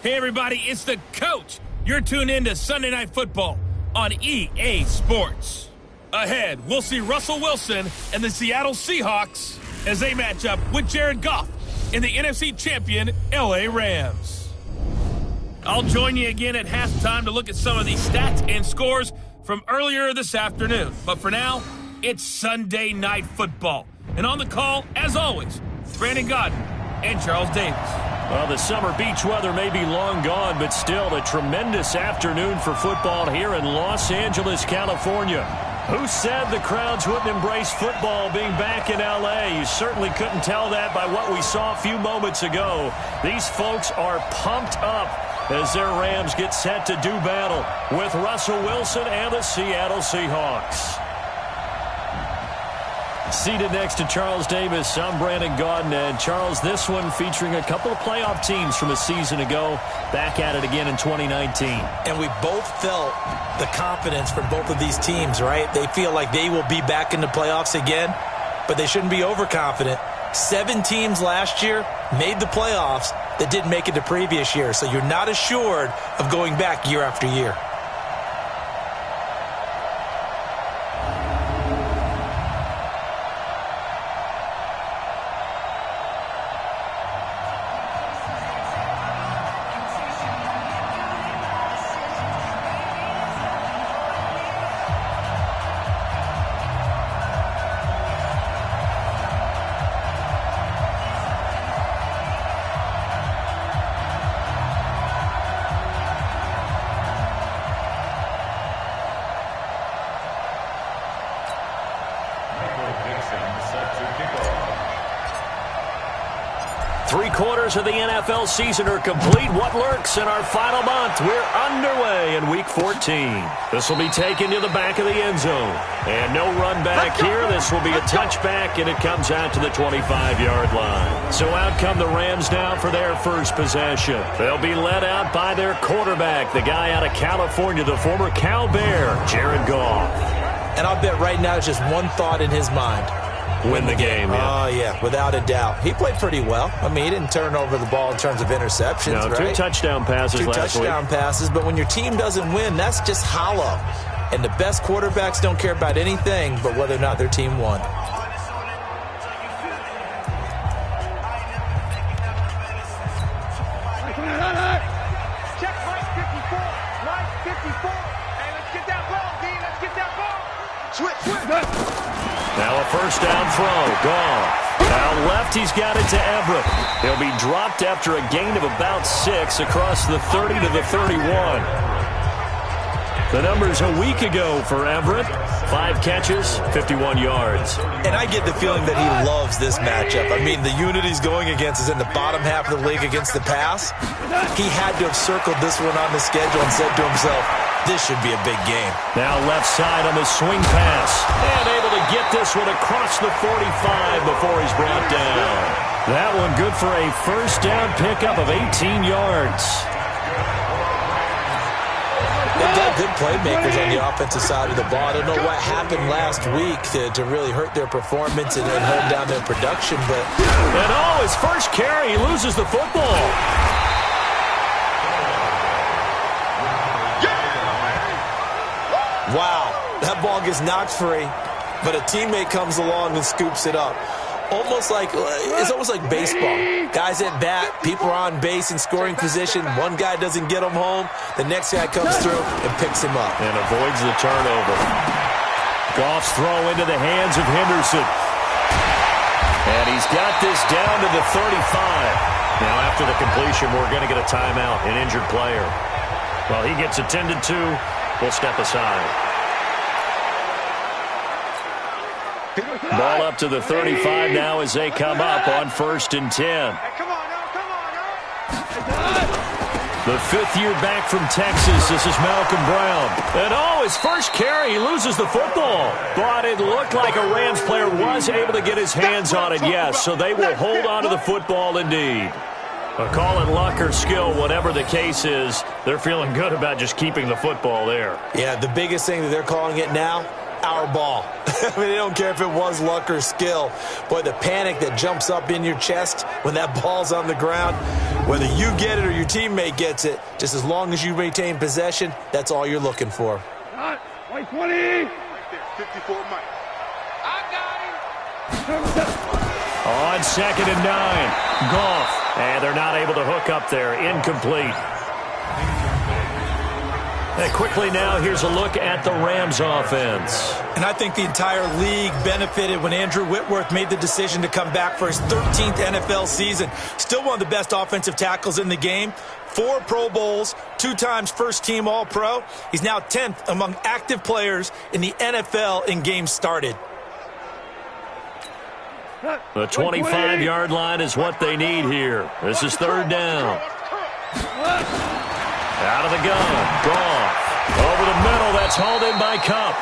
Hey, everybody, it's the coach. You're tuned in to Sunday Night Football on EA Sports. Ahead, we'll see Russell Wilson and the Seattle Seahawks as they match up with Jared Goff in the NFC champion LA Rams. I'll join you again at halftime to look at some of these stats and scores from earlier this afternoon. But for now, it's Sunday Night Football. And on the call, as always, Brandon Godden and Charles Davis. Well, the summer beach weather may be long gone, but still a tremendous afternoon for football here in Los Angeles, California. Who said the crowds wouldn't embrace football being back in L.A.? You certainly couldn't tell that by what we saw a few moments ago. These folks are pumped up as their Rams get set to do battle with Russell Wilson and the Seattle Seahawks. Seated next to Charles Davis, I'm Brandon Godden. And Charles, this one featuring a couple of playoff teams from a season ago, back at it again in 2019. And we both felt the confidence from both of these teams, right? They feel like they will be back in the playoffs again, but they shouldn't be overconfident. 7 teams last year made the playoffs that didn't make it the previous year, so you're not assured of going back year after year. Three-quarters of the NFL season are complete. What lurks in our final month? We're underway in Week 14. This will be taken to the back of the end zone. And no run back here. This will be a touchback, and it comes out to the 25-yard line. So out come the Rams now for their first possession. They'll be led out by their quarterback, the guy out of California, the former Cal Bear, Jared Goff. And I'll bet right now it's just one thought in his mind. Win the game, yeah. Oh, yeah, without a doubt. He played pretty well. I mean, he didn't turn over the ball in terms of interceptions, no, right? 2 touchdown passes last week. 2 touchdown passes, but when your team doesn't win, that's just hollow. And the best quarterbacks don't care about anything but whether or not their team won. Check right 54. Right 54. Hey, let's get that ball, D. Let's get that ball. Switch. Now a first down throw. Goff. Now left, he's got it to Everett. He'll be dropped after a gain of about 6 across the 30 to the 31. The numbers a week ago for Everett. 5 catches, 51 yards. And I get the feeling that he loves this matchup. I mean, the unit he's going against is in the bottom half of the league against the pass. He had to have circled this one on the schedule and said to himself, this should be a big game. Now left side on the swing pass. And able to get this one across the 45 before he's brought down. That one good for a first down pickup of 18 yards. They've got good playmakers on the offensive side of the ball. I don't know what happened last week to really hurt their performance and hold down their production. But and his first carry, he loses the football. Wow, that ball gets knocked free, but a teammate comes along and scoops it up. It's almost like baseball. Guys at bat, people are on base in scoring position. One guy doesn't get him home. The next guy comes through and picks him up. And avoids the turnover. Goff's throw into the hands of Henderson. And he's got this down to the 35. Now after the completion, we're going to get a timeout, an injured player. Well, he gets attended to. We'll step aside. Ball up to the 35 now as they come up on 1st and 10. Hey, come on now. The 5th year back from Texas. This is Malcolm Brown. And his first carry, he loses the football. But it looked like a Rams player was able to get his hands on it, yes. So they will hold on to the football indeed. Call it luck or skill, whatever the case is, they're feeling good about just keeping the football there. Yeah, the biggest thing that they're calling it now, our ball. I mean, they don't care if it was luck or skill. Boy, the panic that jumps up in your chest when that ball's on the ground, whether you get it or your teammate gets it, just as long as you retain possession, that's all you're looking for. White 20. Right there, 54 Mike. I got him. On 2nd and 9, Goff. And they're not able to hook up there. Incomplete. And quickly now, here's a look at the Rams offense. And I think the entire league benefited when Andrew Whitworth made the decision to come back for his 13th NFL season. Still one of the best offensive tackles in the game. 4 Pro Bowls, 2 times first-team All-Pro. He's now 10th among active players in the NFL in games started. The 25-yard line is what they need here. This is 3rd down. Out of the gun, Goff. Over the middle, that's hauled in by Kupp.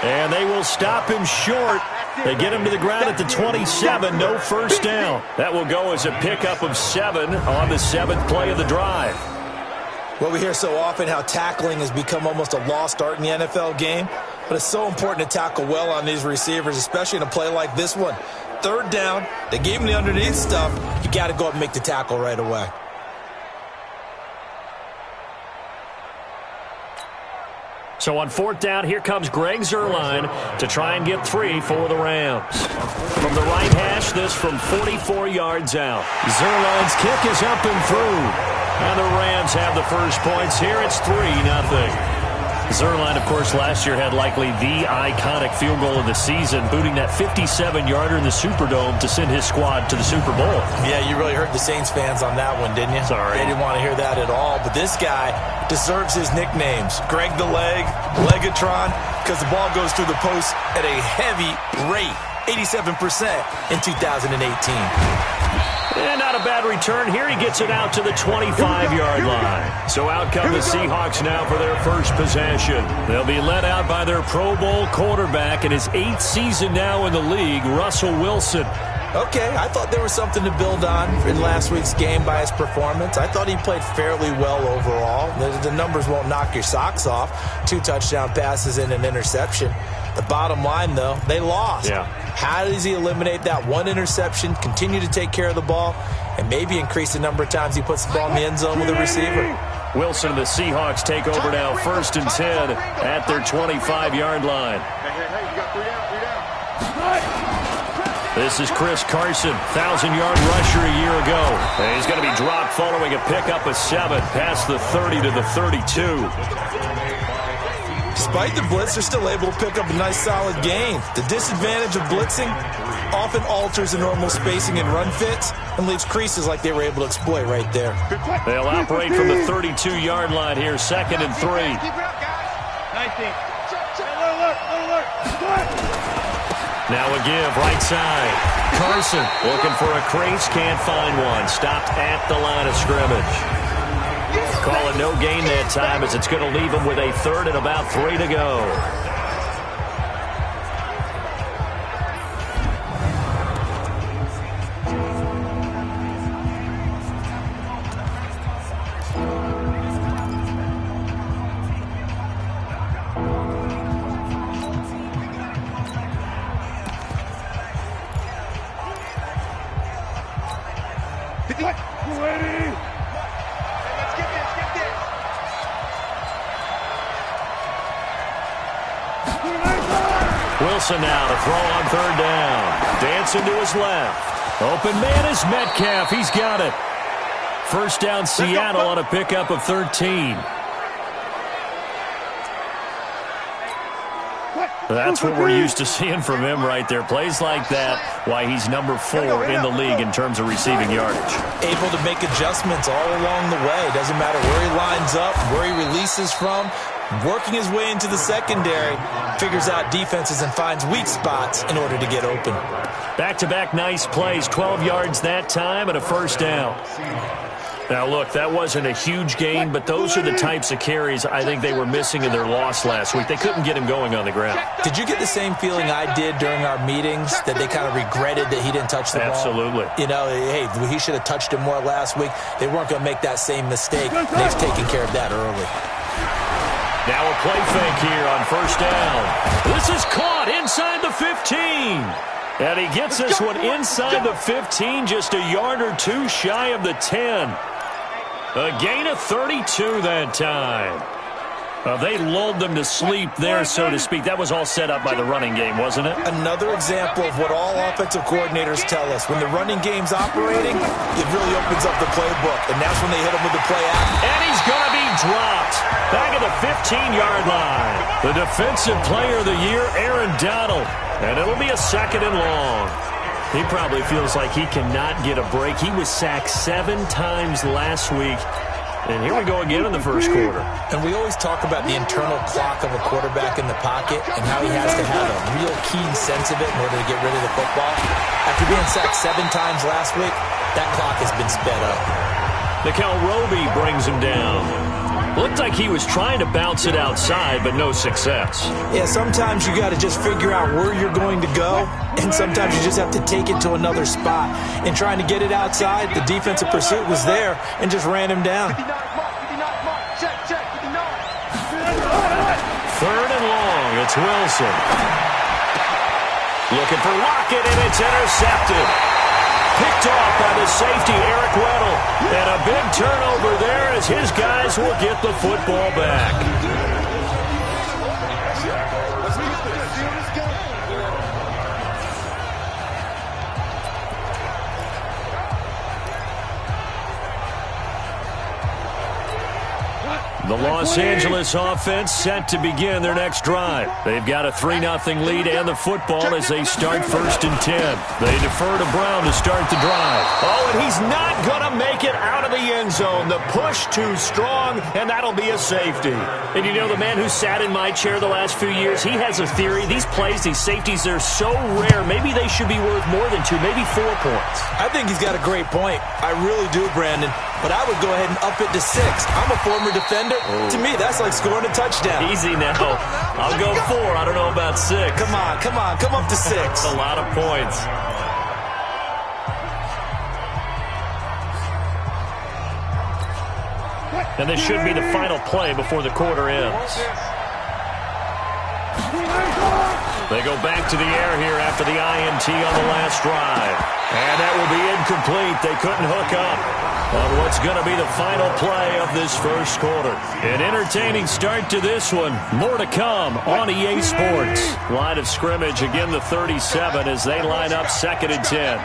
And they will stop him short. They get him to the ground at the 27, no first down. That will go as a pickup of 7 on the 7th play of the drive. Well, we hear so often how tackling has become almost a lost art in the NFL game. But it's so important to tackle well on these receivers, especially in a play like this one. 3rd down, they gave him the underneath stuff. You got to go up and make the tackle right away. So on 4th down, here comes Greg Zuerlein to try and get 3 for the Rams. From the right hash, this from 44 yards out. Zuerlein's kick is up and through. And the Rams have the first points here. It's 3-0. Zuerlein, of course, last year had likely the iconic field goal of the season, booting that 57-yarder in the Superdome to send his squad to the Super Bowl. Yeah, you really hurt the Saints fans on that one, didn't you? Sorry. They didn't want to hear that at all. But this guy deserves his nicknames. Greg the Leg, Legatron, because the ball goes through the post at a heavy rate, 87% in 2018. And not a bad return. Here he gets it out to the 25-yard line. So out come the Seahawks now for their first possession. They'll be led out by their Pro Bowl quarterback in his 8th season now in the league, Russell Wilson. Okay, I thought there was something to build on in last week's game by his performance. I thought he played fairly well overall. The numbers won't knock your socks off. 2 touchdown passes and an interception. The bottom line, though, they lost. Yeah. How does he eliminate that 1 interception, continue to take care of the ball, and maybe increase the number of times he puts the ball in the end zone with a receiver? Wilson and the Seahawks take over now, 1st and 10 at their 25-yard line. Hey, you got 3 down. This is Chris Carson, 1,000-yard rusher a year ago. And he's going to be dropped following a pickup of 7 past the 30 to the 32. Despite the blitz, they're still able to pick up a nice solid gain. The disadvantage of blitzing often alters the normal spacing and run fits and leaves creases like they were able to exploit right there. They'll operate from the 32-yard line here, 2nd and 3. Keep it up, guys. 19. Alert. Now a give, right side. Carson looking for a crease, can't find one. Stopped at the line of scrimmage. Call it no gain that time as it's going to leave him with a 3rd and about 3 to go. Wilson now to throw on 3rd down. Dancing to his left. Open man is Metcalf. He's got it. 1st down Seattle on a pickup of 13. That's what we're used to seeing from him right there. Plays like that, why he's number 4 in the league in terms of receiving yardage. Able to make adjustments all along the way. Doesn't matter where he lines up, where he releases from. Working his way into the secondary, figures out defenses and finds weak spots in order to get open. Back-to-back nice plays, 12 yards that time and a 1st down. Now, look, that wasn't a huge gain, but those are the types of carries I think they were missing in their loss last week. They couldn't get him going on the ground. Did you get the same feeling I did during our meetings, that they kind of regretted that he didn't touch the ball? Absolutely. You know, hey, he should have touched it more last week. They weren't going to make that same mistake. They've taken care of that early. Now a play fake here on 1st down. This is caught. caught inside the 15. And he gets this one inside the 15, just a yard or two shy of the 10. A gain of 32 that time. They lulled them to sleep there, so to speak. That was all set up by the running game, wasn't it? Another example of what all offensive coordinators tell us. When the running game's operating, it really opens up the playbook, and that's when they hit him with the play action. And he's going to be dropped back at the 15-yard line. The defensive player of the year, Aaron Donald. And it'll be a 2nd and long. He probably feels like he cannot get a break. He was sacked 7 times last week. And here we go again in the first quarter. And we always talk about the internal clock of a quarterback in the pocket and how he has to have a real keen sense of it in order to get rid of the football. After being sacked 7 times last week, that clock has been sped up. Nickel Roby brings him down. Looked like he was trying to bounce it outside, but no success. Yeah, sometimes you got to just figure out where you're going to go, and sometimes you just have to take it to another spot. And trying to get it outside, the defensive pursuit was there and just ran him down. 3rd and long, it's Wilson. Looking for Lockett, and it's intercepted. Picked off by the safety, Eric Weddle. And a big turnover there as his guys will get the football back. The Los Angeles offense set to begin their next drive. They've got a 3-0 lead and the football as they start 1st and 10. They defer to Brown to start the drive. Oh, and he's not going to make it out of the end zone. The push too strong, and that'll be a safety. And you know, the man who sat in my chair the last few years, he has a theory. These plays, these safeties, they're so rare. Maybe they should be worth more than 2, maybe 4 points. I think he's got a great point. I really do, Brandon. But I would go ahead and up it to 6. I'm a former defender. Oh. To me, that's like scoring a touchdown. Easy now. I'll go 4. I don't know about 6. Come on. Come up to 6. That's a lot of points. And this should be the final play before the quarter ends. They go back to the air here after the INT on the last drive. And that will be incomplete. They couldn't hook up on what's going to be the final play of this first quarter. An entertaining start to this one. More to come on EA Sports. Line of scrimmage, again the 37 as they line up 2nd and 10.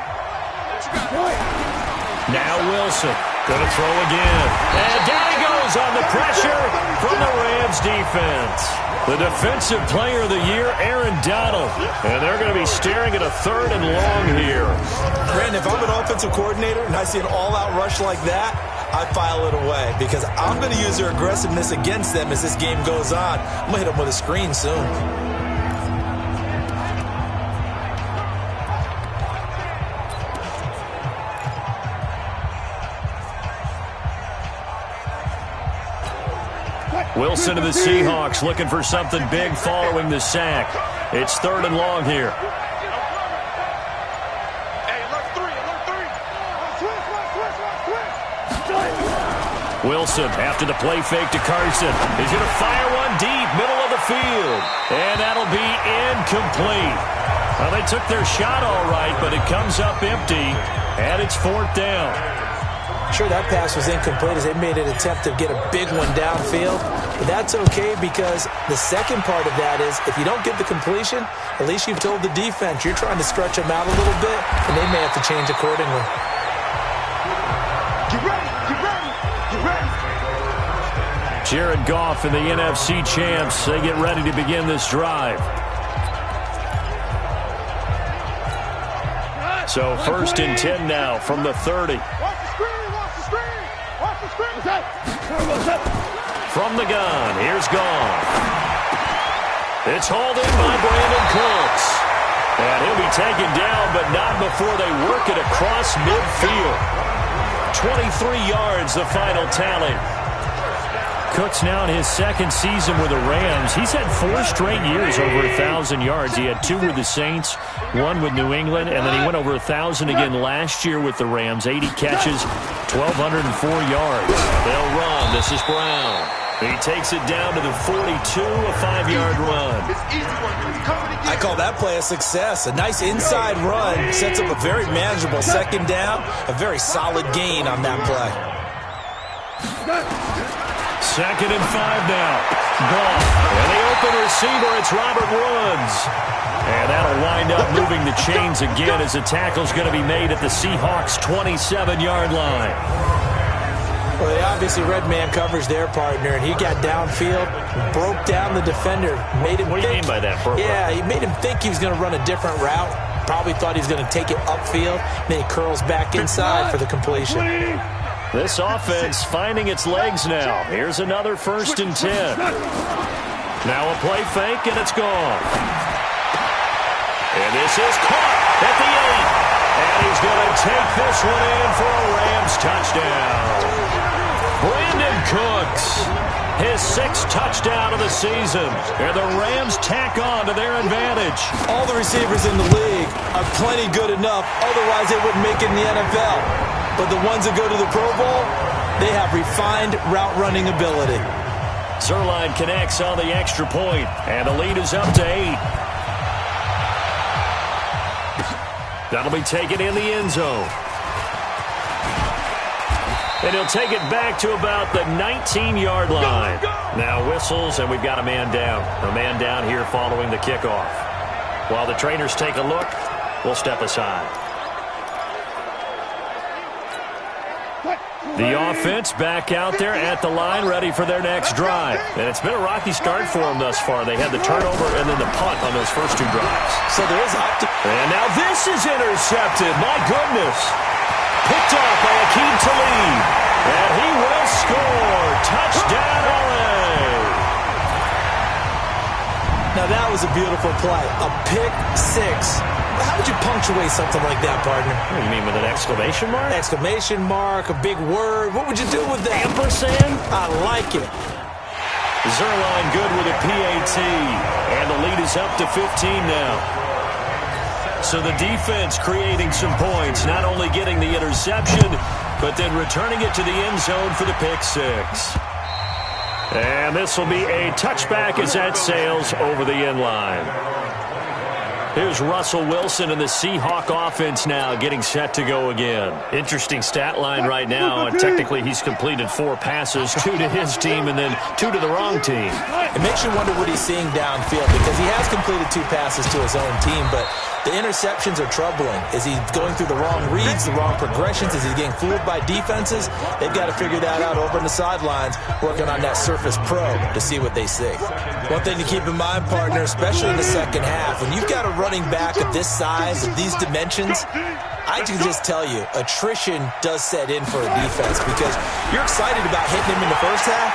Now Wilson. Going to throw again. And down he goes on the pressure from the Rams defense. The defensive player of the year, Aaron Donald. And they're going to be staring at a 3rd and long here. Brandon, if I'm an offensive coordinator and I see an all-out rush like that, I file it away because I'm going to use their aggressiveness against them as this game goes on. I'm going to hit them with a screen soon. Wilson of the Seahawks looking for something big following the sack. It's 3rd and long here. Wilson after the play fake to Carson. He's going to fire one deep, middle of the field. And that'll be incomplete. Well, they took their shot all right, but it comes up empty. And it's 4th down. Sure, that pass was incomplete as they made an attempt to get a big one downfield. But that's okay because the second part of that is if you don't get the completion, at least you've told the defense you're trying to stretch them out a little bit, and they may have to change accordingly. Get ready, get ready, get ready. Jared Goff and the NFC champs, they get ready to begin this drive. So 1st and 10 now from the 30. From the gun, here's Goff. It's hauled in by Brandon Cooks. And he'll be taken down, but not before they work it across midfield. 23 yards, the final tally. Cooks now in his 2nd season with the Rams. He's had 4 straight years over 1,000 yards. He had 2 with the Saints, 1 with New England, and then he went over 1,000 again last year with the Rams. 80 catches, 1,204 yards. They'll run. This is Brown. He takes it down to the 42, a 5-yard run. I call that play a success. A nice inside run sets up a very manageable second down, a very solid gain on that play. 2nd and 5 now. Ball. And the open receiver, it's Robert Woods. And that'll wind up moving the chains again as the tackle's going to be made at the Seahawks' 27-yard line. Well, they obviously read man coverage their partner, and he got downfield, broke down the defender, made him What do you mean by that, Burke? Yeah, he made him think he was going to run a different route. Probably thought he was going to take it upfield. Then he curls back inside for the completion. This offense finding its legs now. Here's another 1st and 10. Now a play fake, and it's gone. And this is caught at the 8. And he's going to take this one in for a Rams touchdown. Brandon Cooks, his 6th touchdown of the season. And the Rams tack on to their advantage. All the receivers in the league are plenty good enough. Otherwise, they wouldn't make it in the NFL. But the ones that go to the Pro Bowl, they have refined route running ability. Zerline connects on the extra point, and the lead is up to 8. That'll be taken in the end zone. And he'll take it back to about the 19-yard line. Now whistles, and we've got a man down. A man down here following the kickoff. While the trainers take a look, we'll step aside. The offense back out there at the line, ready for their next drive. And it's been a rocky start for them thus far. They had the turnover and then the punt on those first 2 drives. So there is and now this is intercepted. My goodness. Picked off by Akeem Talib. And he will score. Touchdown, LA. Now that was a beautiful play. A pick 6. How would you punctuate something like that, partner? What do you mean, with an exclamation mark? Exclamation mark, a big word. What would you do with that? Ampersand? I like it. Zerline good with a PAT. And the lead is up to 15 now. So the defense creating some points, not only getting the interception, but then returning it to the end zone for the pick 6. And this will be a touchback as that sails over the end line. Here's Russell Wilson and the Seahawk offense now getting set to go again. Interesting stat line right now. And technically, he's completed 4 passes, 2 to his team and then 2 to the wrong team. It makes you wonder what he's seeing downfield because he has completed 2 passes to his own team, but the interceptions are troubling. Is he going through the wrong reads, the wrong progressions? Is he getting fooled by defenses? They've got to figure that out over on the sidelines, working on that Surface Pro to see what they see. One thing to keep in mind, partner, especially in the second half, when you've got a running back of this size, of these dimensions, I can just tell you, attrition does set in for a defense because you're excited about hitting him in the first half.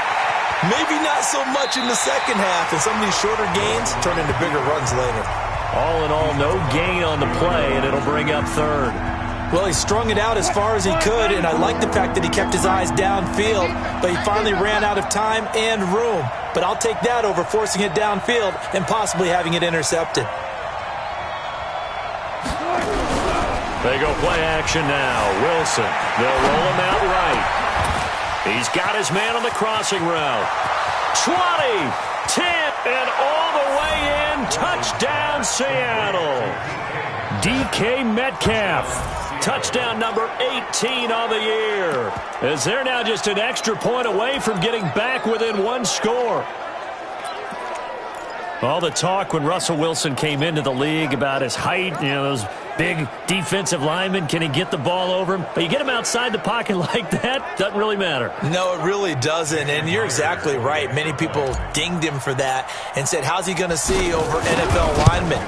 Maybe not so much in the second half, and some of these shorter gains turn into bigger runs later. All in all, no gain on the play, and it'll bring up 3rd. Well, he strung it out as far as he could, and I like the fact that he kept his eyes downfield, but he finally ran out of time and room. But I'll take that over forcing it downfield and possibly having it intercepted. They go play action now. Wilson, they'll roll him out right. He's got his man on the crossing route. 20, 10, and all the way in. Touchdown, Seattle. DK Metcalf. Touchdown number 18 on the year. As they're now just an extra point away from getting back within 1 score. All the talk when Russell Wilson came into the league about his height, those big defensive linemen, can he get the ball over him? But you get him outside the pocket like that, doesn't really matter. No, it really doesn't, and you're exactly right. Many people dinged him for that and said, how's he going to see over NFL linemen?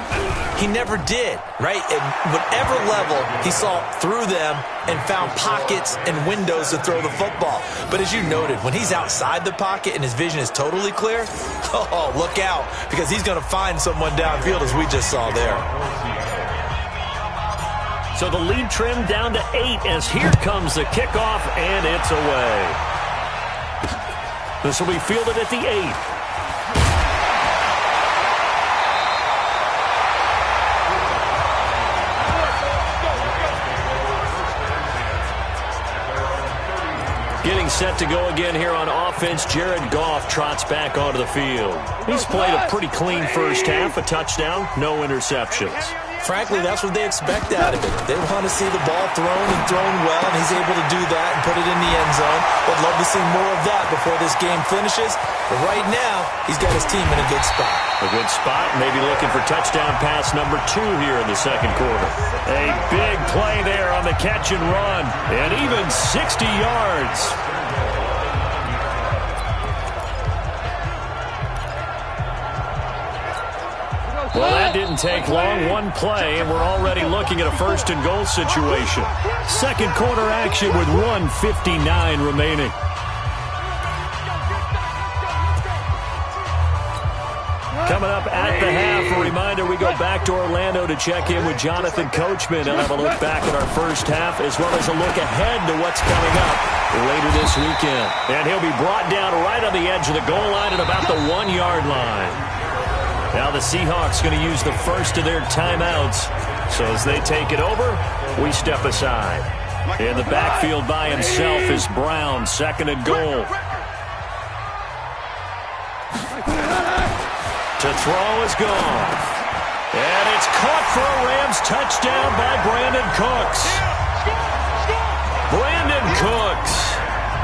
He never did, right? At whatever level, he saw through them and found pockets and windows to throw the football. But as you noted, when he's outside the pocket and his vision is totally clear, oh, look out, because he's going to find someone downfield, as we just saw there. So the lead trimmed down to 8 as here comes the kickoff, and it's away. This will be fielded at the 8. getting set to go again here on offense. Jared Goff trots back onto the field. He's played a pretty clean first half, a touchdown, no interceptions. Frankly, that's what they expect out of it. They want to see the ball thrown and thrown well, and he's able to do that and put it in the end zone. They'd love to see more of that before this game finishes. But right now, he's got his team in a good spot. A good spot, maybe looking for touchdown pass number 2 here in the second quarter. A big play there on the catch and run, and even 60 yards. Well, that didn't take long. One play, and we're already looking at a first and goal situation. Second quarter action with 1:59 remaining. Coming up at the half, a reminder, we go back to Orlando to check in with Jonathan Coachman and have a look back at our first half, as well as a look ahead to what's coming up later this weekend. And he'll be brought down right on the edge of the goal line at about the 1-yard line. Now the Seahawks going to use the first of their timeouts. So as they take it over, we step aside. In the backfield by himself is Brown, second and goal. To throw is Goff. And it's caught for a Rams touchdown by Brandon Cooks. Brandon Cooks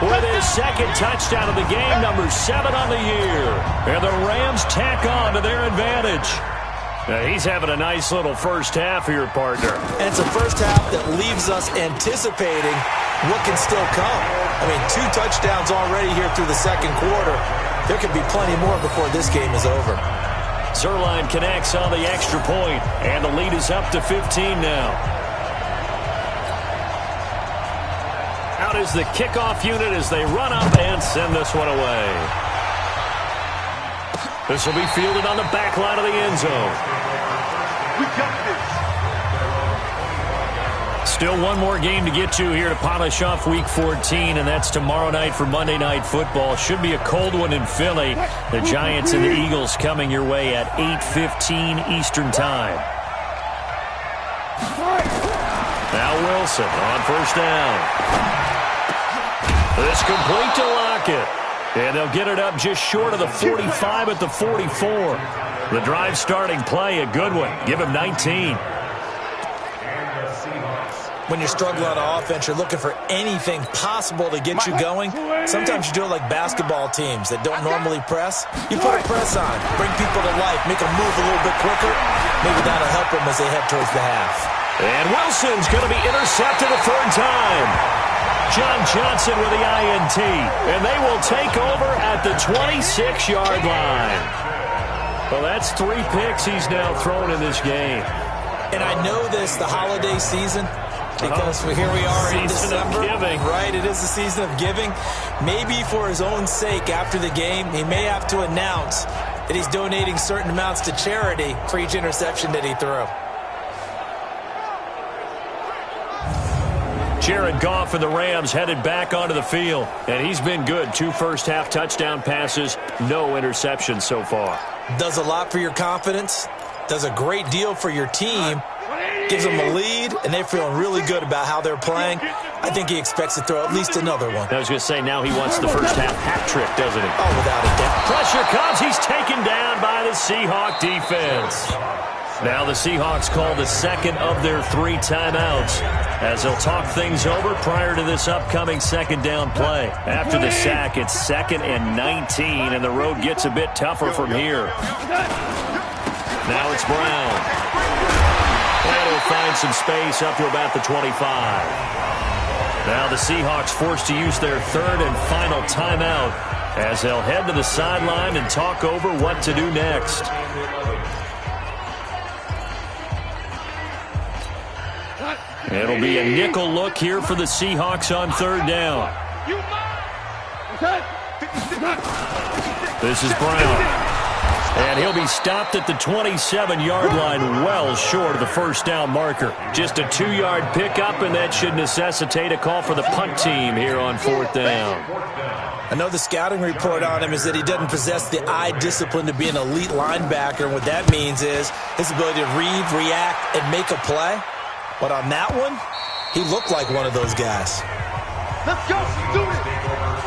with his second touchdown of the game, number 7 on the year. And the Rams tack on to their advantage. Now, he's having a nice little first half here, partner. And it's a first half that leaves us anticipating what can still come. I mean, 2 touchdowns already here through the second quarter. There could be plenty more before this game is over. Zerline connects on the extra point, and the lead is up to 15 now. Out is the kickoff unit as they run up and send this one away. This will be fielded on the back line of the end zone. We got this. Still one more game to get to here to polish off Week 14, and that's tomorrow night for Monday Night Football. Should be a cold one in Philly. The Giants and the Eagles coming your way at 8:15 Eastern Time. Now Wilson on first down. This complete to Lockett. And they'll get it up just short of the 45 at the 44. The drive starting play, a good one. Give him 19. When you're struggling on offense, you're looking for anything possible to get you going. Sometimes you do it like basketball teams that don't normally press. You put a press on, bring people to life, make them move a little bit quicker. Maybe that'll help them as they head towards the half. And Wilson's going to be intercepted a third time. John Johnson with the INT. And they will take over at the 26-yard line. Well, that's 3 picks he's now thrown in this game. And I know this, the holiday season, because here we are in December. Right, it is the season of giving. Maybe for his own sake after the game, he may have to announce that he's donating certain amounts to charity for each interception that he threw. Jared Goff and the Rams headed back onto the field, and he's been good. 2 first-half touchdown passes, no interceptions so far. Does a lot for your confidence, does a great deal for your team, gives them a lead, and they're feeling really good about how they're playing. I think he expects to throw at least another one. I was going to say, now he wants the first-half hat trick, doesn't he? Oh, without a doubt. Pressure comes. He's taken down by the Seahawk defense. Now the Seahawks call the second of their 3 timeouts as they'll talk things over prior to this upcoming second down play. After the sack, it's 2nd and 19, and the road gets a bit tougher from here. Now it's Brown. And he'll find some space up to about the 25. Now the Seahawks forced to use their 3rd and final timeout as they'll head to the sideline and talk over what to do next. It'll be a nickel look here for the Seahawks on 3rd down. This is Brown. And he'll be stopped at the 27-yard line, well short of the first down marker. Just a 2-yard pickup, and that should necessitate a call for the punt team here on 4th down. I know the scouting report on him is that he doesn't possess the eye discipline to be an elite linebacker. And what that means is his ability to read, react, and make a play. But on that one, he looked like one of those guys. Let's go, do it.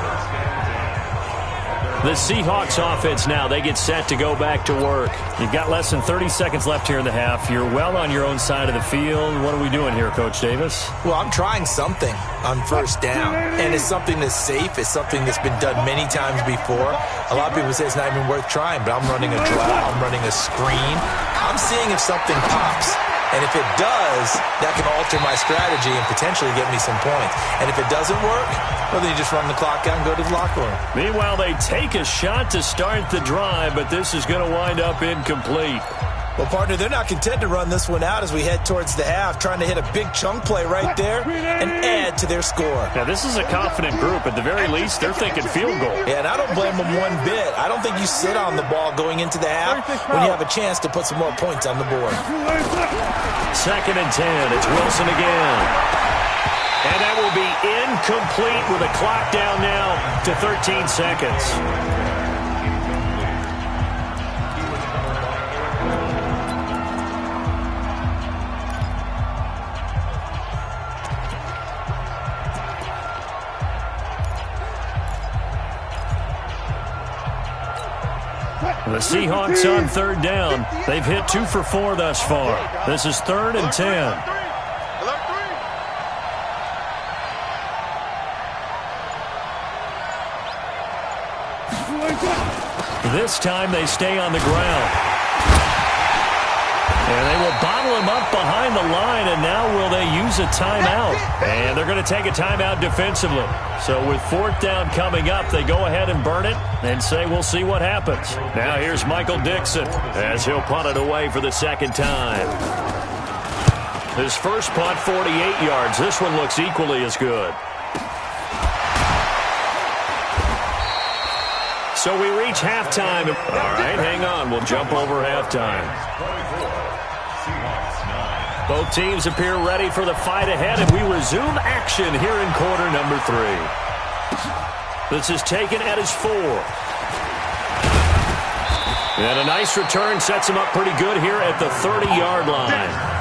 The Seahawks offense now, they get set to go back to work. You've got less than 30 seconds left here in the half. You're well on your own side of the field. What are we doing here, Coach Davis? Well, I'm trying something on first down, and it's something that's safe. It's something that's been done many times before. A lot of people say it's not even worth trying, but I'm running a draw. I'm running a screen. I'm seeing if something pops. And if it does, that can alter my strategy and potentially get me some points. And if it doesn't work, well, then you just run the clock out and go to the locker room. Meanwhile, they take a shot to start the drive, but this is going to wind up incomplete. Well, partner, they're not content to run this one out as we head towards the half, trying to hit a big chunk play right there and add to their score. Now, this is a confident group. At the very least, they're thinking field goal. Yeah, and I don't blame them one bit. I don't think you sit on the ball going into the half when you have a chance to put some more points on the board. 2nd and 10. It's Wilson again. And that will be incomplete with a clock down now to 13 seconds. The Seahawks on 3rd down. They've hit 2 for 4 thus far. This is 3rd and 10. This time they stay on the ground. And they will bottle him up behind the line, and now will they use a timeout? And they're going to take a timeout defensively. So with 4th down coming up, they go ahead and burn it and say we'll see what happens. Now here's Michael Dixon as he'll punt it away for the 2nd time. His first punt, 48 yards. This one looks equally as good. So we reach halftime. All right, hang on. We'll jump over halftime. Both teams appear ready for the fight ahead, and we resume action here in quarter number 3. This is taken at his 4. And a nice return sets him up pretty good here at the 30-yard line.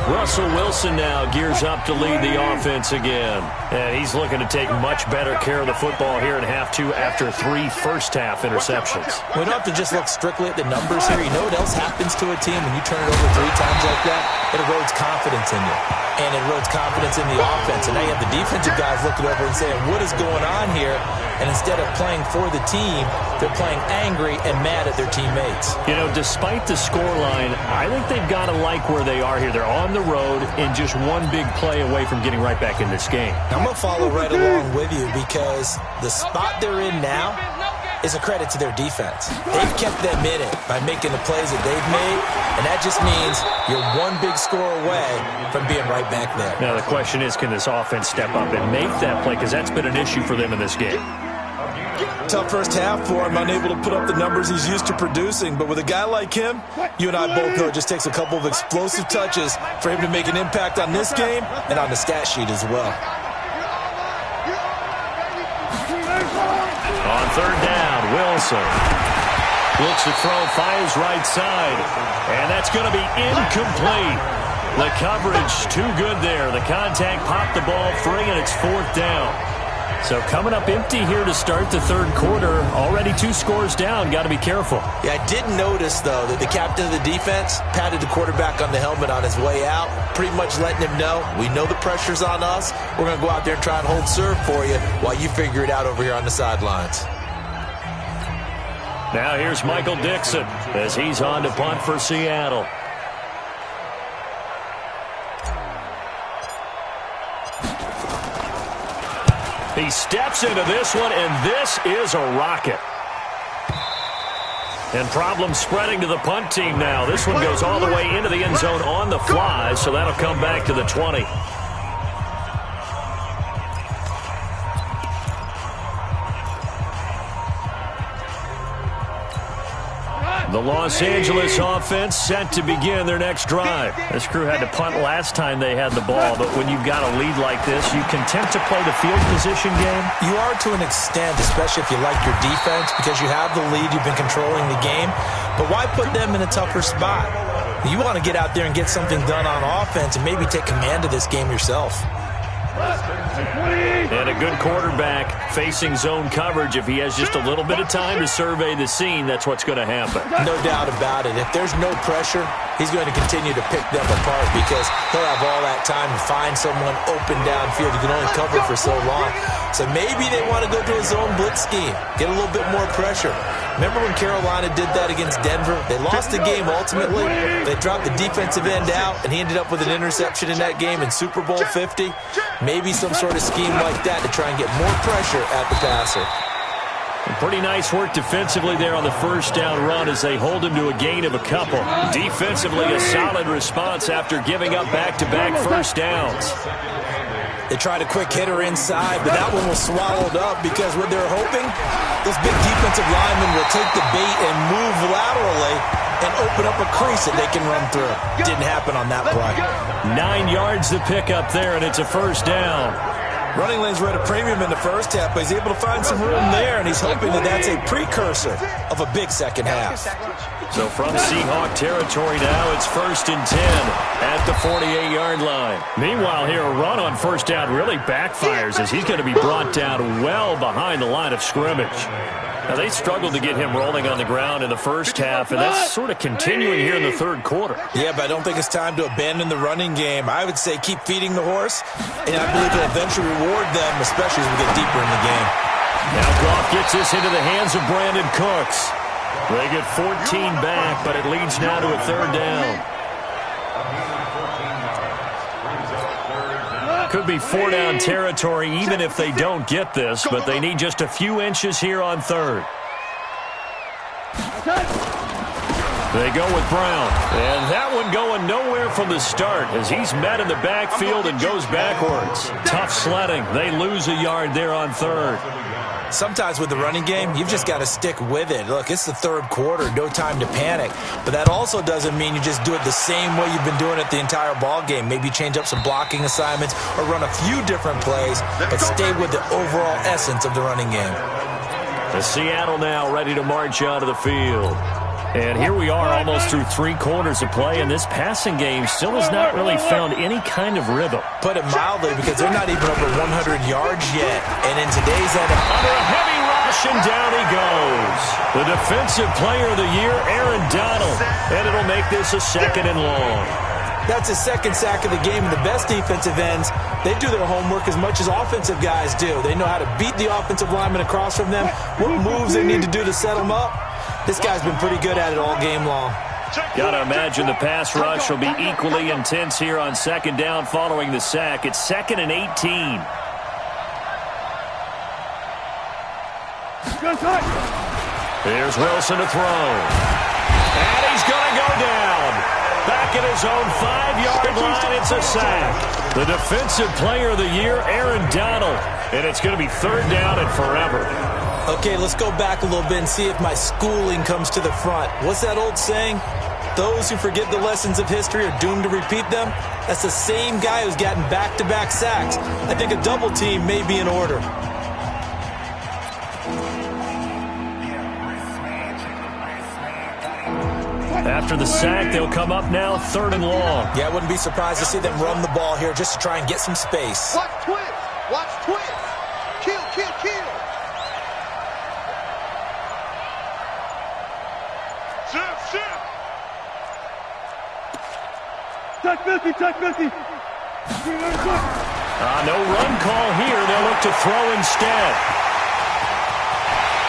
Russell Wilson now gears up to lead the offense again. And he's looking to take much better care of the football here in half 2 after 3 first-half interceptions. We don't have to just look strictly at the numbers here. You know what else happens to a team when you turn it over 3 times like that? It erodes confidence in you. And it erodes confidence in the offense. And now you have the defensive guys looking over and saying, what is going on here? And instead of playing for the team, they're playing angry and mad at their teammates. You know, despite the scoreline, I think they've got to like where they are here. They're on the road and just one big play away from getting right back in this game. I'm going to follow right along with you because the spot they're in now is a credit to their defense. They've kept them in it by making the plays that they've made, and that just means you're one big score away from being right back there. Now, the question is, can this offense step up and make that play? Because that's been an issue for them in this game. Tough first half for him, unable to put up the numbers he's used to producing. But with a guy like him, you and I both know it just takes a couple of explosive touches for him to make an impact on this game and on the stat sheet as well. On 3rd down, Wilson looks to throw, fires right side, and that's going to be incomplete. The coverage too good there. The contact popped the ball free, and it's 4th down. So coming up empty here to start the 3rd quarter. Already 2 scores down. Got to be careful. Yeah, I did notice, though, that the captain of the defense patted the quarterback on the helmet on his way out, pretty much letting him know, we know the pressure's on us. We're going to go out there and try and hold serve for you while you figure it out over here on the sidelines. Now here's Michael Dixon as he's on to punt for Seattle. He steps into this one, and this is a rocket. And problems spreading to the punt team now. This one goes all the way into the end zone on the fly, so that'll come back to the 20. The Los Angeles offense set to begin their next drive. This crew had to punt last time they had the ball, but when you've got a lead like this, you content to play the field position game? You are to an extent, especially if you like your defense, because you have the lead, you've been controlling the game. But why put them in a tougher spot? You want to get out there and get something done on offense and maybe take command of this game yourself. And a good quarterback facing zone coverage. If he has just a little bit of time to survey the scene, that's what's going to happen. No doubt about it. If there's no pressure, he's going to continue to pick them apart because he'll have all that time to find someone open downfield. You can only cover for so long. So maybe they want to go to a zone blitz scheme, get a little bit more pressure. Remember when Carolina did that against Denver? They lost the game ultimately. They dropped the defensive end out, and he ended up with an interception in that game in Super Bowl 50. Maybe some sort of scheme like that to try and get more pressure at the passer. Pretty nice work defensively there on the first down run as they hold him to a gain of a couple. Defensively, a solid response after giving up back-to-back first downs. They tried a quick hitter inside, but that one was swallowed up because what they're hoping, those big defensive linemen will take the bait and move laterally and open up a crease that they can run through. Didn't happen on that play. 9 yards to pick up there, and it's a first down. Running lanes were at a premium in the first half, but he's able to find some room there, and he's hoping that that's a precursor of a big second half. So from Seahawk territory now, it's 1st and 10 at the 48-yard line. Meanwhile, here, a run on first down really backfires as he's going to be brought down well behind the line of scrimmage. Now, they struggled to get him rolling on the ground in the first half, and that's sort of continuing here in the third quarter. Yeah, but I don't think it's time to abandon the running game. I would say keep feeding the horse, and I believe it'll eventually reward them, especially as we get deeper in the game. Now Goff gets this into the hands of Brandon Cooks. They get 14 back, but it leads now to a third down. Could be 4-down territory even if they don't get this, but they need just a few inches here on third. They go with Brown, and that one going nowhere from the start as he's met in the backfield and goes backwards. Tough sledding. They lose a yard there on third. Sometimes with the running game, you've just got to stick with it. Look, it's the third quarter, no time to panic. But that also doesn't mean you just do it the same way you've been doing it the entire ball game. Maybe change up some blocking assignments or run a few different plays, but stay with the overall essence of the running game. The Seattle now ready to march out of the field. And here we are almost through 3 quarters of play, and this passing game still has not really found any kind of rhythm. Put it mildly, because they're not even over 100 yards yet. And in today's NFL, under a heavy rush, and down he goes. The defensive player of the year, Aaron Donald. And it'll make this a 2nd and long. That's his 2nd sack of the game, and the best defensive ends, they do their homework as much as offensive guys do. They know how to beat the offensive lineman across from them, what moves they need to do to set them up. This guy's been pretty good at it all game long. Got to imagine the pass rush will be equally intense here on 2nd down following the sack. It's 2nd and 18. Here's Wilson to throw. And he's going to go down. Back at his own 5-yard line, it's a sack. The defensive player of the year, Aaron Donald. And it's going to be 3rd down and forever. Okay, let's go back a little bit and see if my schooling comes to the front. What's that old saying? Those who forget the lessons of history are doomed to repeat them. That's the same guy who's gotten back-to-back sacks. I think a double team may be in order. After the sack, they'll come up now 3rd and long. Yeah, I wouldn't be surprised to see them run the ball here just to try and get some space. Watch twist. Watch twist. Kill, kill, kill. Shift. Touch 50, touch 50. No run call here. They'll look to throw instead.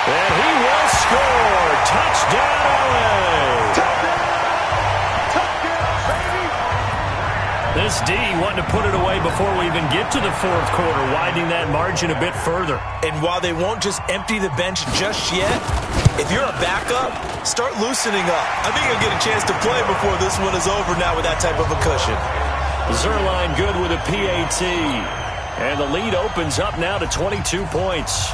And he will score. Touchdown, LA. This D wanting to put it away before we even get to the 4th quarter, widening that margin a bit further. And while they won't just empty the bench just yet, if you're a backup, start loosening up. I think you'll get a chance to play before this one is over now with that type of a cushion. Zerline good with a PAT. And the lead opens up now to 22 points.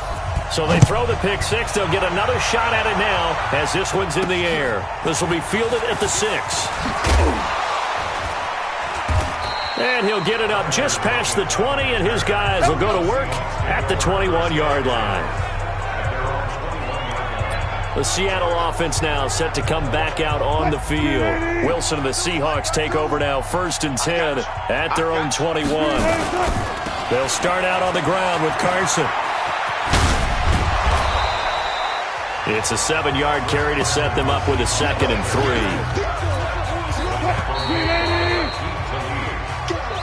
So they throw the pick 6. They'll get another shot at it now as this one's in the air. This will be fielded at the 6. And he'll get it up just past the 20, and his guys will go to work at the 21-yard line. The Seattle offense now set to come back out on the field. Wilson and the Seahawks take over now 1st and 10 at their own 21. They'll start out on the ground with Carson. It's a 7-yard carry to set them up with a 2nd and 3.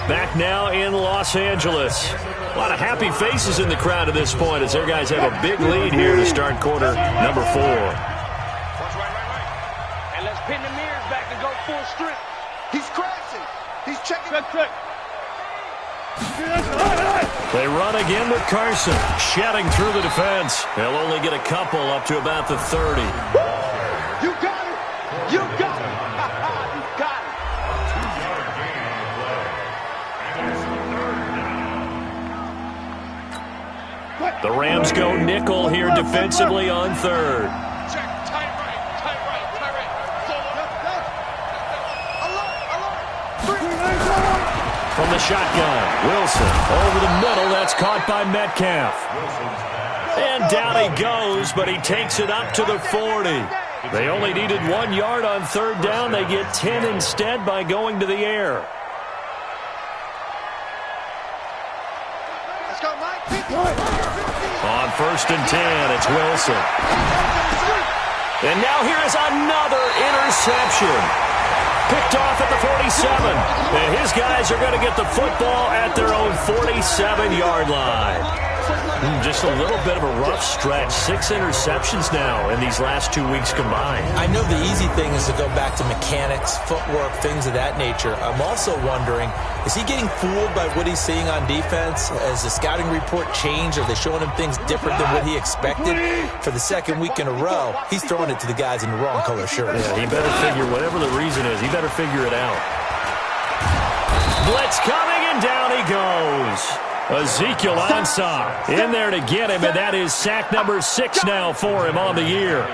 Back now in Los Angeles. A lot of happy faces in the crowd at this point as their guys have a big lead here to start quarter number 4. And let's pin the mirrors back and go full strength. He's crashing. He's checking. Check. They run again with Carson, shedding through the defense. They'll only get a couple up to about the 30. You got it. You got it. You got it. The Rams go nickel here defensively on 3rd. Check. Tight right. From the shotgun, Wilson over the middle. That's caught by Metcalf. And down he goes, but he takes it up to the 40. They only needed 1 yard on 3rd down. They get 10 instead by going to the air. Let's go, Mike. On 1st and 10, it's Wilson. And now here is another interception. Picked off at the 47. And his guys are going to get the football at their own 47-yard line. Just a little bit of a rough stretch. 6 interceptions now in these last 2 weeks combined. I know the easy thing is to go back to mechanics, footwork, things of that nature. I'm also wondering, is he getting fooled by what he's seeing on defense? Has the scouting report changed? Are they showing him things different than what he expected? For the 2nd week in a row, he's throwing it to the guys in the wrong color shirts. Yeah, he better figure, whatever the reason is, he better figure it out. Blitz coming, and down he goes. Ezekiel Ansah in there to get him, and that is sack number 6 now for him on the year.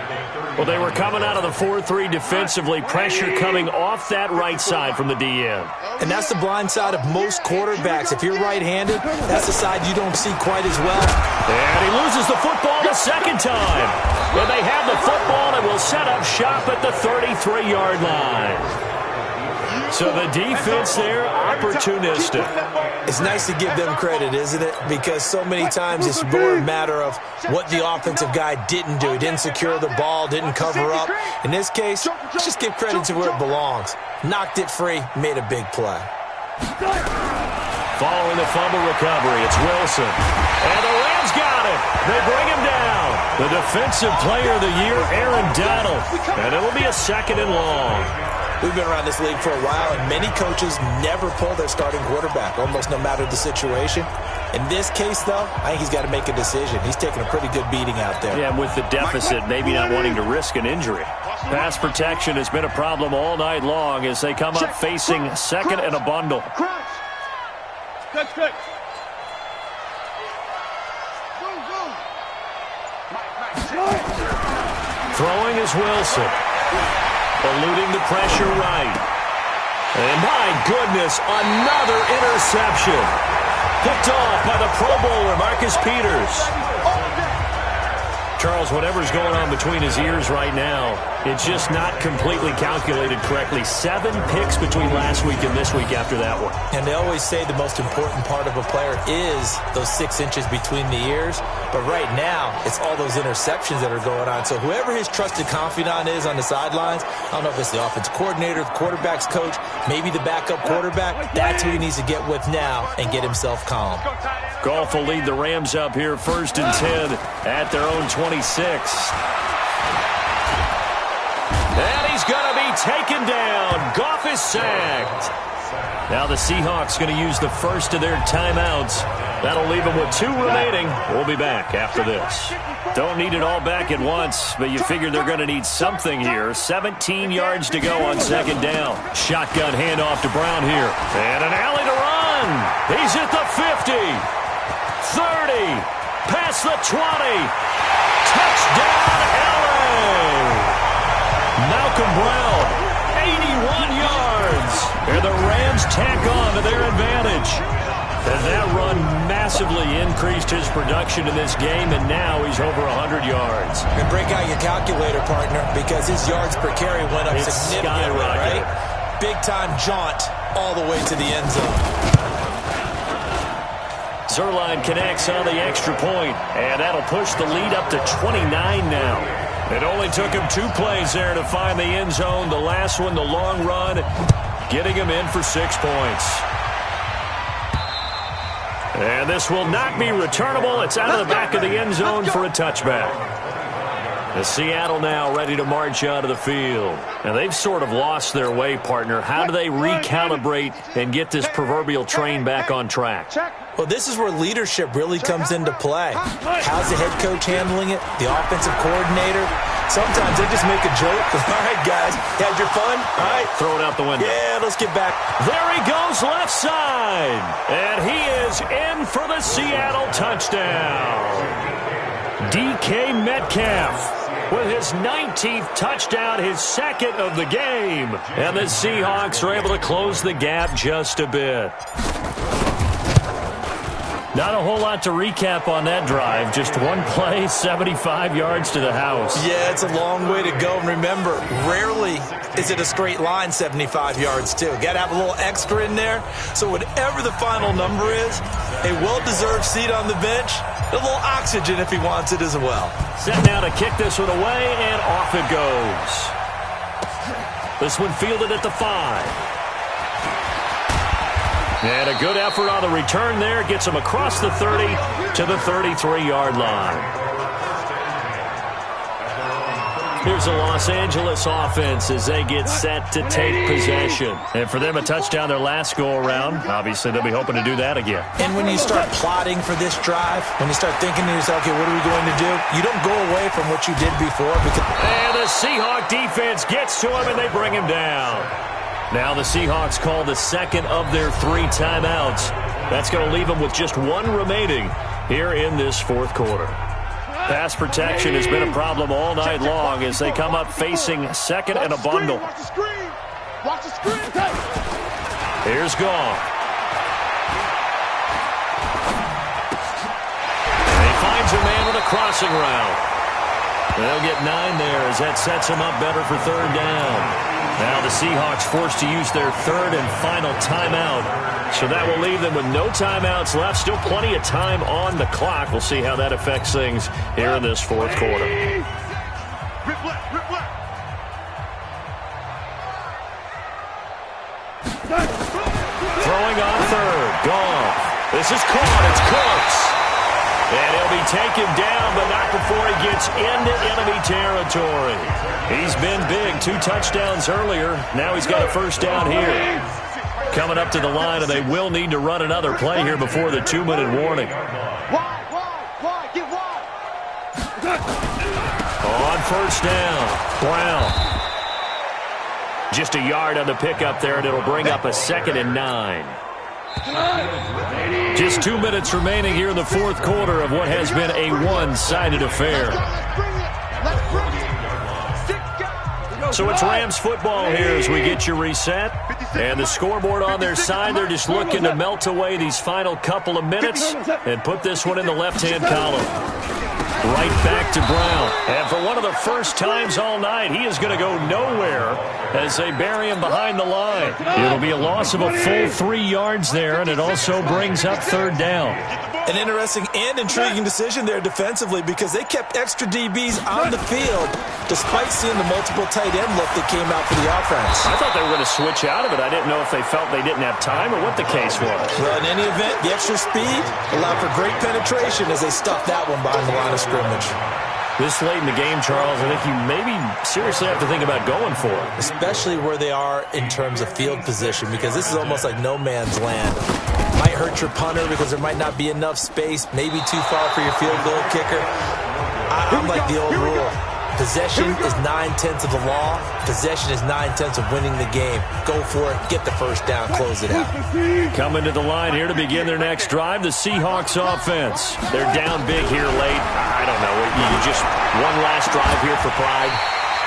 Well, they were coming out of the 4-3 defensively. Pressure coming off that right side from the DN. And that's the blind side of most quarterbacks. If you're right-handed, that's the side you don't see quite as well. And he loses the football the 2nd time. And they have the football and will set up shop at the 33-yard line. So the defense there, opportunistic. It's nice to give them credit, isn't it? Because so many times it's more a matter of what the offensive guy didn't do. He didn't secure the ball, didn't cover up. In this case, let's just give credit to where it belongs. Knocked it free, made a big play. Following the fumble recovery, it's Wilson. And the Rams got it. They bring him down. The defensive player of the year, Aaron Donald. And it'll be a 2nd and long. We've been around this league for a while, and many coaches never pull their starting quarterback, almost no matter the situation. In this case, though, I think he's got to make a decision. He's taking a pretty good beating out there. Yeah, with the deficit, maybe not wanting to risk an injury. Pass protection has been a problem all night long as they come up facing 2nd and a bundle. Throwing is Wilson. Eluding the pressure right. And my goodness, another interception. Picked off by the Pro Bowler, Marcus Peters. Charles, whatever's going on between his ears right now, it's just not completely calculated correctly. 7 picks between last week and this week after that one. And they always say the most important part of a player is those 6 inches between the ears. But right now, it's all those interceptions that are going on. So whoever his trusted confidant is on the sidelines, I don't know if it's the offensive coordinator, the quarterback's coach, maybe the backup quarterback, that's who he needs to get with now and get himself calm. Goff will lead the Rams up here 1st and 10 at their own 26. And he's going to be taken down. Goff is sacked. Now the Seahawks going to use the first of their timeouts. That'll leave them with 2 remaining. We'll be back after this. Don't need it all back at once, but you figure they're going to need something here. 17 yards to go on 2nd down. Shotgun handoff to Brown here. And an alley to run. He's at the 50. 30. Past the 20. Touchdown, LA! Malcolm Brown, 81 yards. And the Rams tack on to their advantage. And that run massively increased his production in this game, and now he's over 100 yards. And break out your calculator, partner, because his yards per carry went up significantly, right? Big-time jaunt all the way to the end zone. Zerline connects on the extra point, and that'll push the lead up to 29 now. It only took him 2 plays there to find the end zone. The last one, the long run, getting him in for 6 points. And this will not be returnable. It's out of the back of the end zone for a touchback. The Seattle now ready to march out of the field. And they've sort of lost their way, partner. How do they recalibrate and get this proverbial train back on track? Well, this is where leadership really comes into play. How's the head coach handling it? The offensive coordinator? Sometimes they just make a joke. All right, guys, had your fun? All right. Throw it out the window. Yeah, let's get back. There he goes left side. And he is in for the Seattle touchdown. DK Metcalf with his 19th touchdown, his second of the game. And the Seahawks are able to close the gap just a bit. Not a whole lot to recap on that drive. Just one play, 75 yards to the house. Yeah, it's a long way to go. And remember, rarely is it a straight line 75 yards, too. Got to have a little extra in there. So whatever the final number is, a well-deserved seat on the bench, a little oxygen if he wants it as well. Set now to kick this one away, and off it goes. This one fielded at the 5. And a good effort on the return there. Gets him across the 30 to the 33-yard line. Here's the Los Angeles offense as they get set to take possession. And for them, a touchdown their last go-around. Obviously, they'll be hoping to do that again. And when you start plotting for this drive, when you start thinking to yourself, okay, what are we going to do? You don't go away from what you did before. And the Seahawk defense gets to him, and they bring him down. Now the Seahawks call the second of their 3 timeouts. That's going to leave them with just 1 remaining here in this fourth quarter. Pass protection has been a problem all night long as they come up facing second and a bundle. Watch the screen. Watch the screen. Here's Goff. And he finds a man with a crossing route. They'll get 9 there as that sets him up better for third down. Now the Seahawks forced to use their third and final timeout. So that will leave them with no timeouts left. Still plenty of time on the clock. We'll see how that affects things here in this fourth quarter. Rip left, rip left. Throwing on third. Goff. This is caught. It's Cooks. And he'll be taken down, but not before he gets into enemy territory. He's been big. 2 touchdowns earlier. Now he's got a first down here. Coming up to the line, and they will need to run another play here before the 2-minute warning. Wide, get wide. On first down, Brown. Just a yard on the pickup there, and it'll bring up a 2nd and 9. Just 2 minutes remaining here in the fourth quarter of what has been a one-sided affair. So it's Rams football here as we get you reset. And the scoreboard on their side, they're just looking to melt away these final couple of minutes and put this one in the left-hand column. Right back to Brown. And for one of the first times all night, he is going to go nowhere as they bury him behind the line. It'll be a loss of a full 3 yards there, and it also brings up third down. An interesting and intriguing decision there defensively because they kept extra DBs on the field despite seeing the multiple tight end look that came out for the offense. I thought they were going to switch out of it. I didn't know if they felt they didn't have time or what the case was. Well, in any event, the extra speed allowed for great penetration as they stuffed that one behind the line of scrimmage. This late in the game, Charles, I think you maybe seriously have to think about going for it. Especially where they are in terms of field position because this is almost like no man's land. Might hurt your punter because there might not be enough space, maybe too far for your field goal kicker. I'm like the old rule. Possession is 9/10 of the law. Possession is 9/10 of winning the game. Go for it. Get the first down. Close it out. Coming to the line here to begin their next drive, the Seahawks offense. They're down big here late. I don't know. You just one last drive here for pride.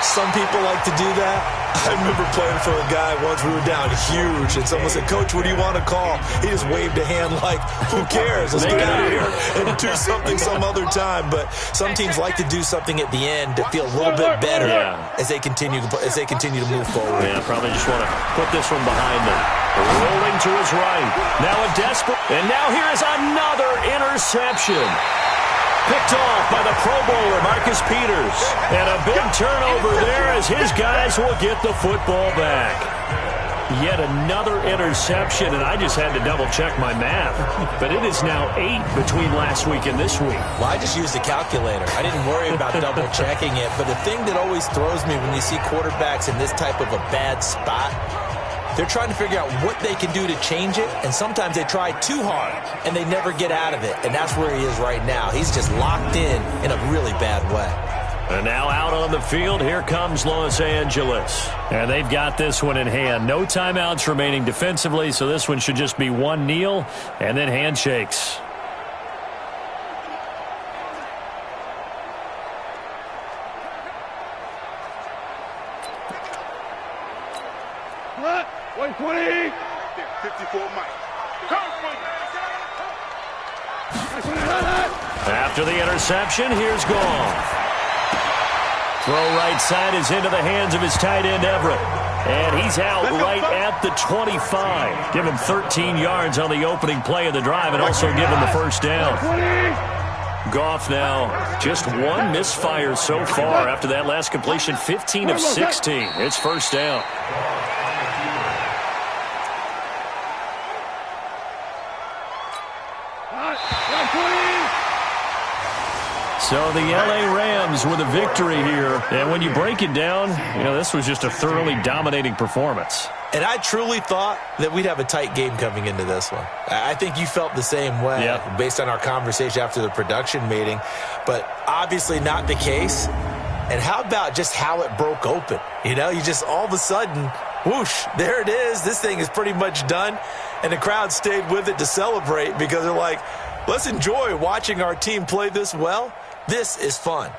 Some people like to do that. I remember playing for a guy once. We were down huge, and someone said, "Coach, what do you want to call?" He just waved a hand like, "Who cares? Let's get out of here and do something some other time." But some teams like to do something at the end to feel a little bit better as they continue to move forward. Yeah, probably just want to put this one behind them. Rolling to his right. Now a desperate. And now here is another interception. Picked off by the Pro Bowler, Marcus Peters. And a big turnover there as his guys will get the football back. Yet another interception, and I just had to double-check my math. But it is now 8 between last week and this week. Well, I just used a calculator. I didn't worry about double-checking it. But the thing that always throws me when you see quarterbacks in this type of a bad spot, they're trying to figure out what they can do to change it, and sometimes they try too hard, and they never get out of it. And that's where he is right now. He's just locked in a really bad way. And now out on the field, here comes Los Angeles. And they've got this one in hand. No timeouts remaining defensively, so this one should just be one kneel and then handshakes. What? 120. 54 Mike. After the interception, here's Goff. Throw right side is into the hands of his tight end, Everett. And he's out right at the 25. Give him 13 yards on the opening play of the drive and also give him the first down. Goff now just one misfire so far after that last completion, 15 of 16. It's first down. So the L.A. Rams with a victory here. And when you break it down, this was just a thoroughly dominating performance. And I truly thought that we'd have a tight game coming into this one. I think you felt the same way based on our conversation after the production meeting. But obviously not the case. And how about just how it broke open? You just all of a sudden, whoosh, there it is. This thing is pretty much done. And the crowd stayed with it to celebrate because they're like, let's enjoy watching our team play this well. This is fun.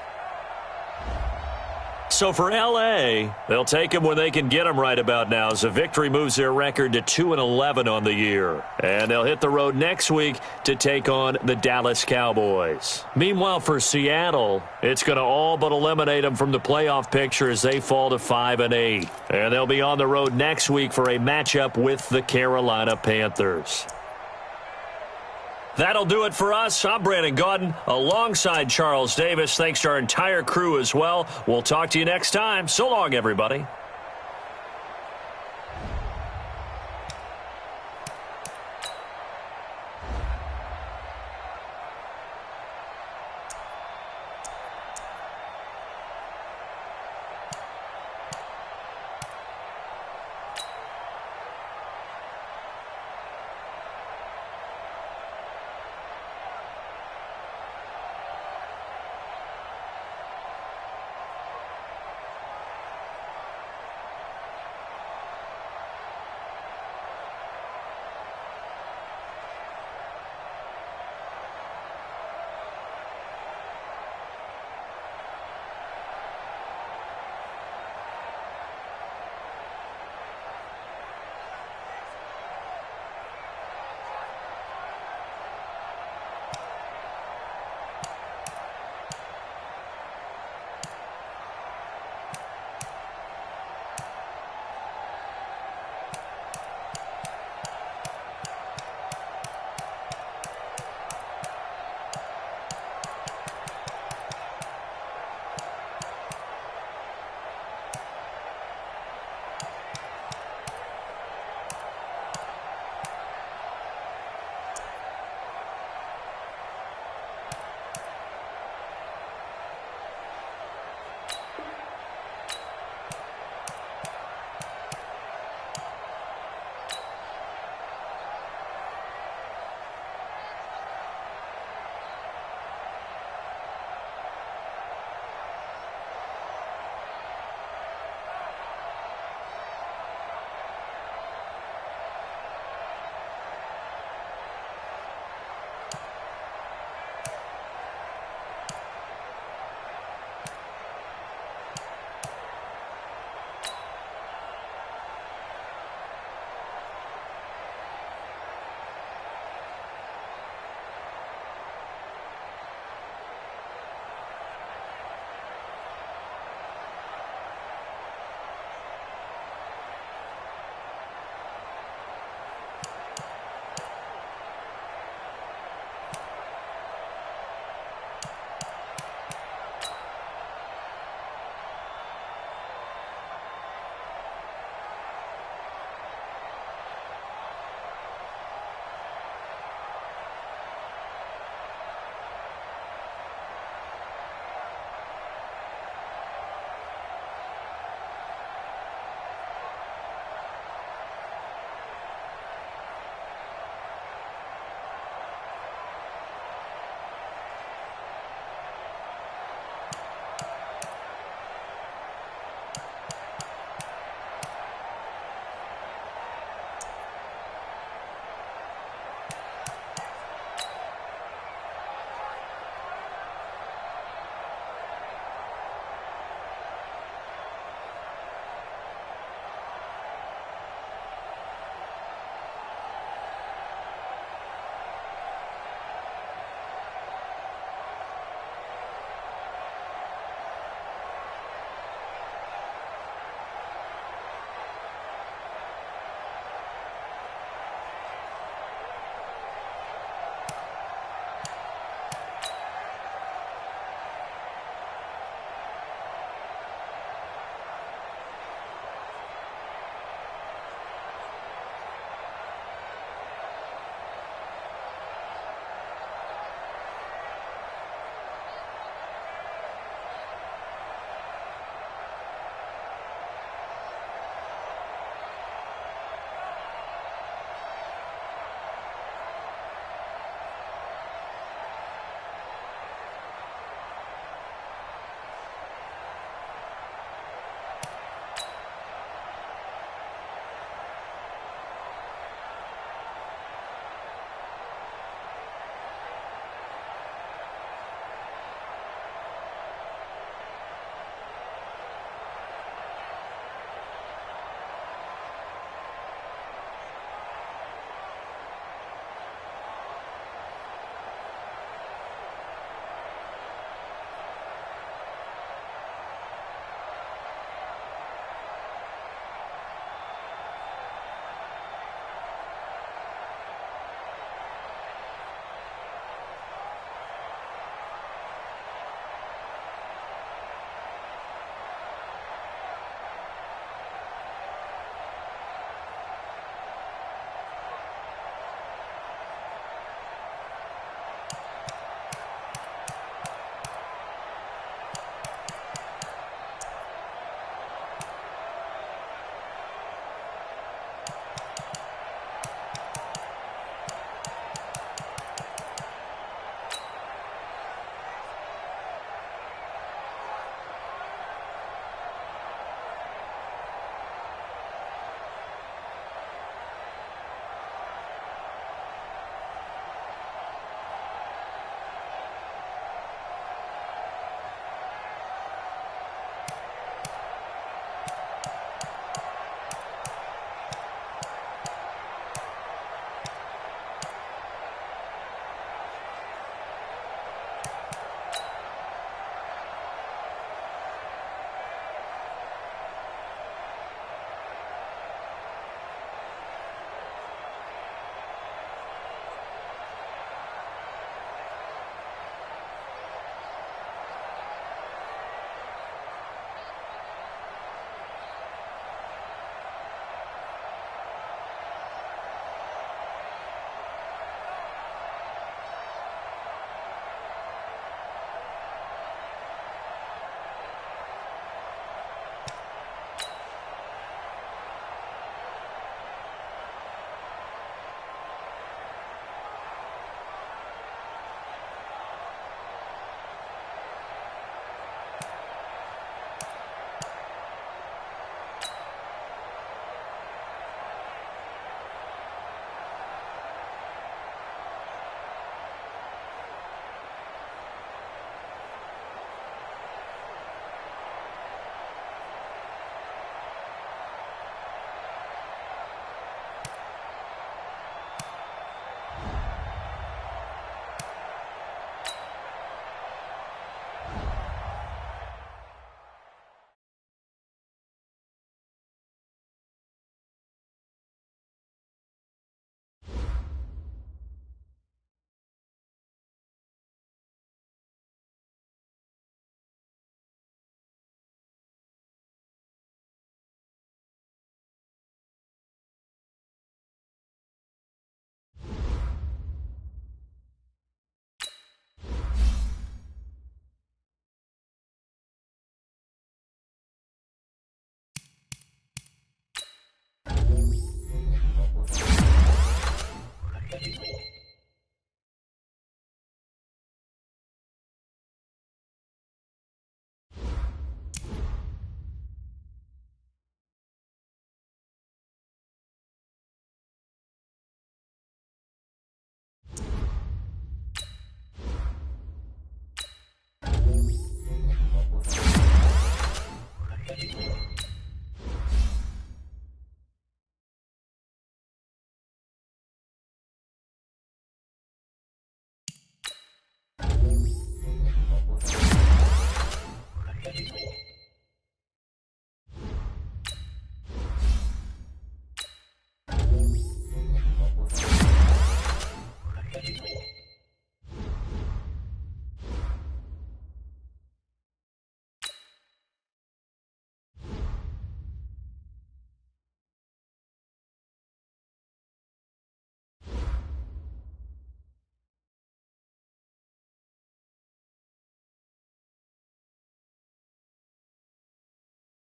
So for L.A., they'll take them when they can get them right about now as a victory moves their record to 2-11 on the year. And they'll hit the road next week to take on the Dallas Cowboys. Meanwhile, for Seattle, it's going to all but eliminate them from the playoff picture as they fall to 5-8. And they'll be on the road next week for a matchup with the Carolina Panthers. That'll do it for us. I'm Brandon Gaudin alongside Charles Davis. Thanks to our entire crew as well. We'll talk to you next time. So long, everybody.